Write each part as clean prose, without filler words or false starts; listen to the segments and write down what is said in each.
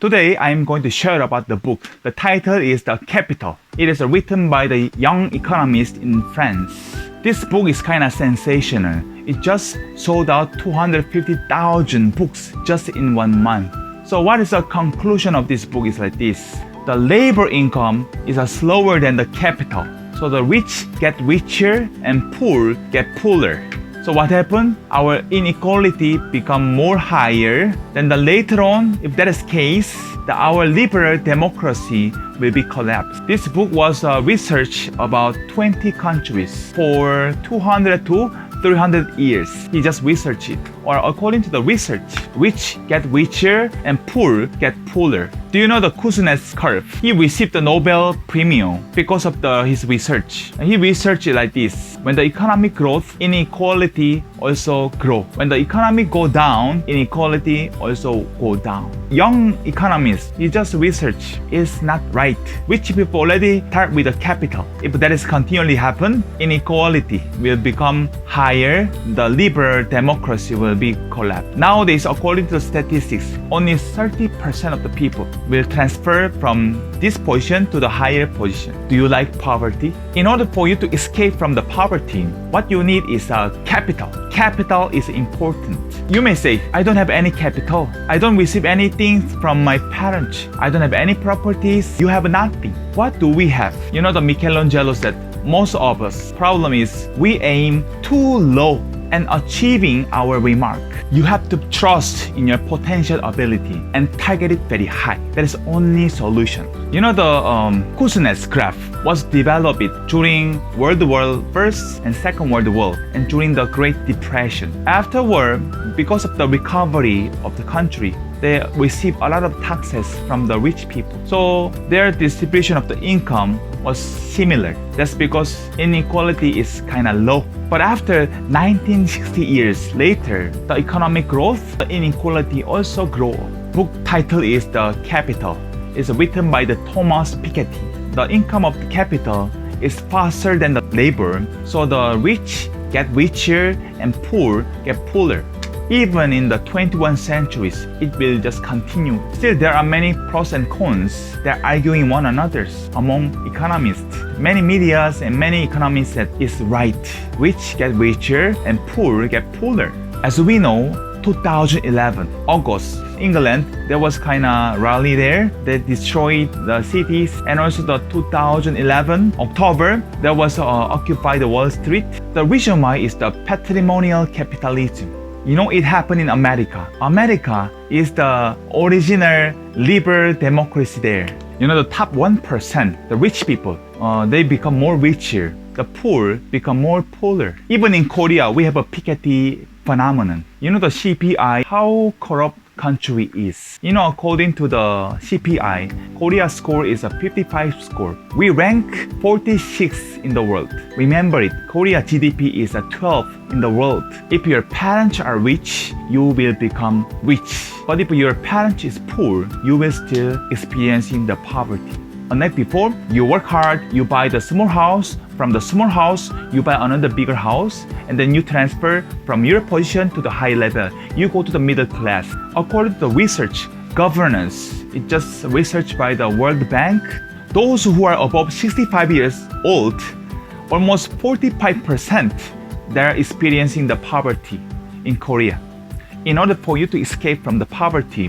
Today, I am going to share about the book. The title is The Capital. It is written by the young economist in France. This book is kind of sensational. It just sold out 250,000 books just in 1 month. So what is the conclusion of this book is like this. The labor income is slower than the capital. So the rich get richer and poor get poorer. So what happened? Our inequality become more higher. Then later on, if that is case, our liberal democracy will be collapsed. This book was research about 20 countries for 200 to 300 years. He just researched it. Or according to the research, rich get richer and poor get poorer. Do you know the Kuznets curve? He received the Nobel Premium because of his research. And he researched it like this. When the economic growth, inequality also grow. When the economy go down, inequality also go down. Young economists, he just research is not right. Rich people already start with the capital. If that is continually happen, inequality will become higher. The liberal democracy will be collapsed. Nowadays, according to the statistics, only 30% of the people will transfer from this position to the higher position. Do you like poverty? In order for you to escape from the poverty, what you need is capital. Capital is important. You may say, I don't have any capital. I don't receive anything from my parents. I don't have any properties. You have nothing. What do we have? You know, the Michelangelo said, most of us problem is we aim too low and achieving our remark. You have to trust in your potential ability and target it very high. That is only solution. You know, the Kuznets graph was developed during World War I and Second World War and during the Great Depression. Afterward, because of the recovery of the country, they receive a lot of taxes from the rich people. So their distribution of the income was similar. That's because inequality is kind of low. But after 1960 years later, the economic growth, the inequality also grow. Book title is The Capital. It's written by the Thomas Piketty. The income of the capital is faster than the labor, so the rich get richer and poor get poorer. Even in the 21st centuries, it will just continue. Still, there are many pros and cons that are arguing one another among economists. Many medias and many economists said it's right. Rich get richer and poor get poorer. As we know, 2011, August, England, there was kind of rally there that destroyed the cities. And also the 2011, October, there was Occupy the Wall Street. The reason why is the patrimonial capitalism. You know, it happened in America. America is the original liberal democracy there. You know, the top 1%, the rich people, they become more richer. The poor become more poorer. Even in Korea, we have a Piketty phenomenon. You know, the CPI, how corrupt country is. You know, according to the CPI, Korea's score is a 55 score. We rank 46 in the world. Remember it, Korea GDP is a 12 in the world. If your parents are rich, you will become rich. But if your parents is poor, you will still experiencing the poverty. Unlike before, you work hard, you buy the small house. From the small house, you buy another bigger house, and then you transfer from your position to the high level. You go to the middle class. According to the research, governance, it's just research by the World Bank. Those who are above 65 years old, almost 45%, they're experiencing the poverty in Korea. In order for you to escape from the poverty,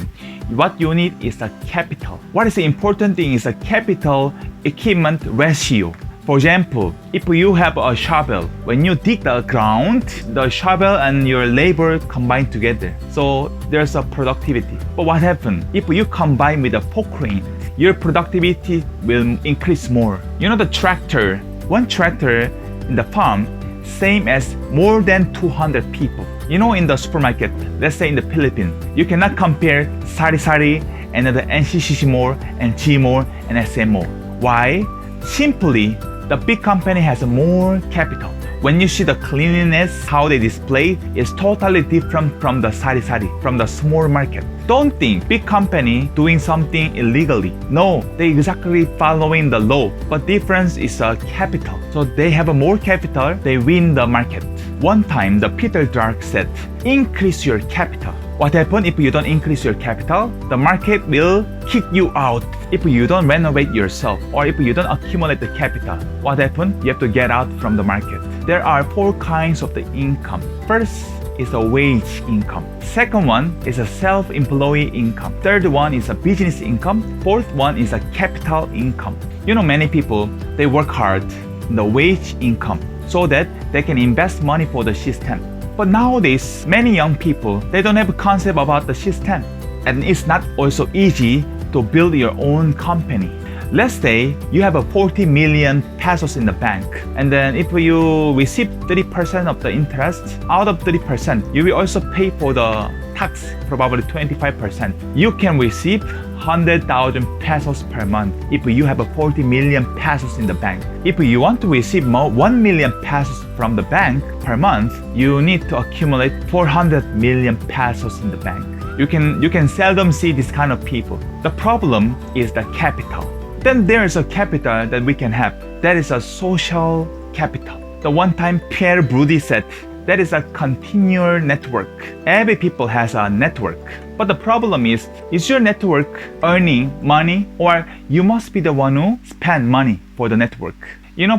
what you need is a capital. What is the important thing is a capital equipment ratio. For example, if you have a shovel, when you dig the ground, the shovel and your labor combine together. So there's a productivity. But what happens? If you combine with a fork crane, your productivity will increase more. You know the tractor, one tractor in the farm, same as more than 200 people. You know, in the supermarket, let's say in the Philippines, you cannot compare Sari-Sari and the NCCC Mall and G Mall and SM Mall. Why? Simply, the big company has more capital. When you see the cleanliness, how they display is totally different from the Sari-Sari, from the small market. Don't think big company doing something illegally. No, they exactly following the law. But difference is capital. So they have more capital, they win the market. One time, the Peter Drucker said, increase your capital. What happens if you don't increase your capital? The market will kick you out. If you don't renovate yourself or if you don't accumulate the capital, what happens? You have to get out from the market. There are 4 kinds of the income. First is a wage income. Second one is a self-employee income. Third one is a business income. Fourth one is a capital income. Many people, they work hard in the wage income so that they can invest money for the system. But nowadays, many young people, they don't have a concept about the system. And it's not also easy to build your own company. Let's say you have a 40 million pesos in the bank, and then if you receive 30% of the interest, out of 30%, you will also pay for the tax, probably 25%. You can receive 100,000 pesos per month if you have a 40 million pesos in the bank. If you want to receive more 1 million pesos from the bank per month, you need to accumulate 400 million pesos in the bank. You can seldom see this kind of people. The problem is the capital. Then there is a capital that we can have. That is a social capital. The one time Pierre Bourdieu said, that is a continual network. Every people has a network. But the problem is your network earning money, or you must be the one who spend money for the network?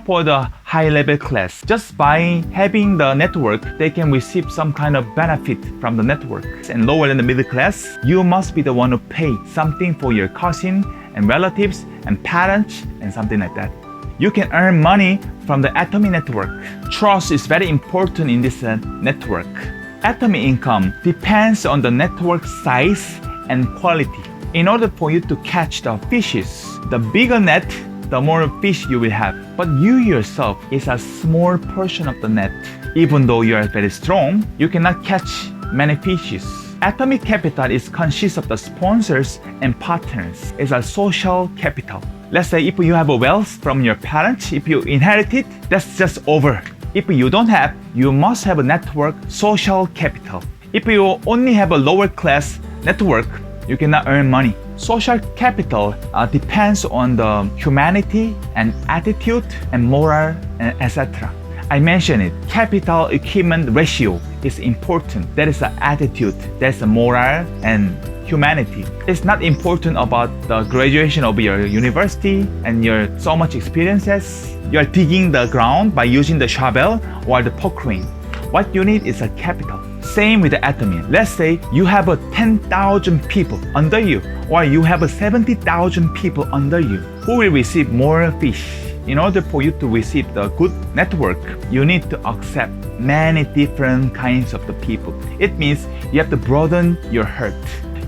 For the high level class, just by having the network, they can receive some kind of benefit from the network. And lower than the middle class, you must be the one who pay something for your cousin and relatives and parents and something like that. You can earn money from the Atomy network. Trust is very important in this network. Atomy income depends on the network size and quality. In order for you to catch the fishes, the bigger net, the more fish you will have. But you yourself is a small portion of the net. Even though you are very strong, you cannot catch many fishes. Atomy Capital consists of the sponsors and partners. It's a social capital. Let's say if you have a wealth from your parents, if you inherit it, that's just over. If you don't have, you must have a network social capital. If you only have a lower class network, you cannot earn money. Social capital depends on the humanity and attitude and moral, etc. I mentioned it. Capital equipment ratio is important. That is the attitude, that's the moral and humanity. It's not important about the graduation of your university and your so much experiences. You're digging the ground by using the shovel or the poke crane. What you need is a capital. Same with the Atomy. Let's say you have 10,000 people under you, or you have 70,000 people under you. Who will receive more fish? In order for you to receive the good network, you need to accept many different kinds of the people. It means you have to broaden your heart.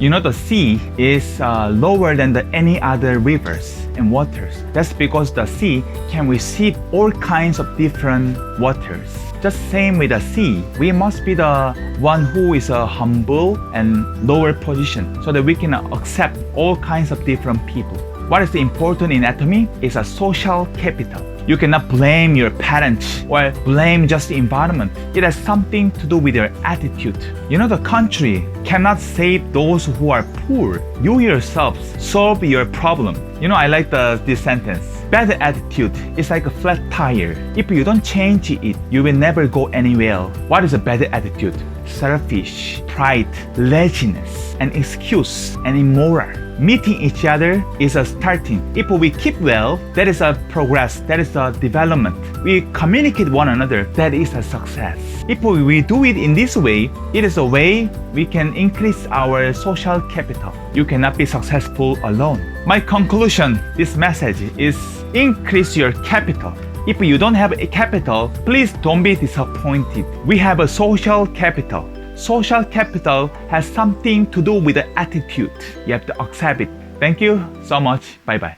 The sea is lower than any other rivers and waters. That's because the sea can receive all kinds of different waters. Just same with the sea, we must be the one who is a humble and lower position so that we can accept all kinds of different people. What is important in Atomy is a social capital. You cannot blame your parents or blame just the environment. It has something to do with your attitude. The country cannot save those who are poor. You yourself solve your problem. I like this sentence. Bad attitude is like a flat tire. If you don't change it, you will never go anywhere. What is a bad attitude? Selfish, pride, laziness, and excuse, and immoral. Meeting each other is a starting. If we keep well, that is a progress, that is a development. We communicate one another, that is a success. If we do it in this way, it is a way we can increase our social capital. You cannot be successful alone. My conclusion, this message is increase your capital. If you don't have a capital, please don't be disappointed. We have a social capital. Social capital has something to do with the attitude. You have to accept it. Thank you so much. Bye-bye.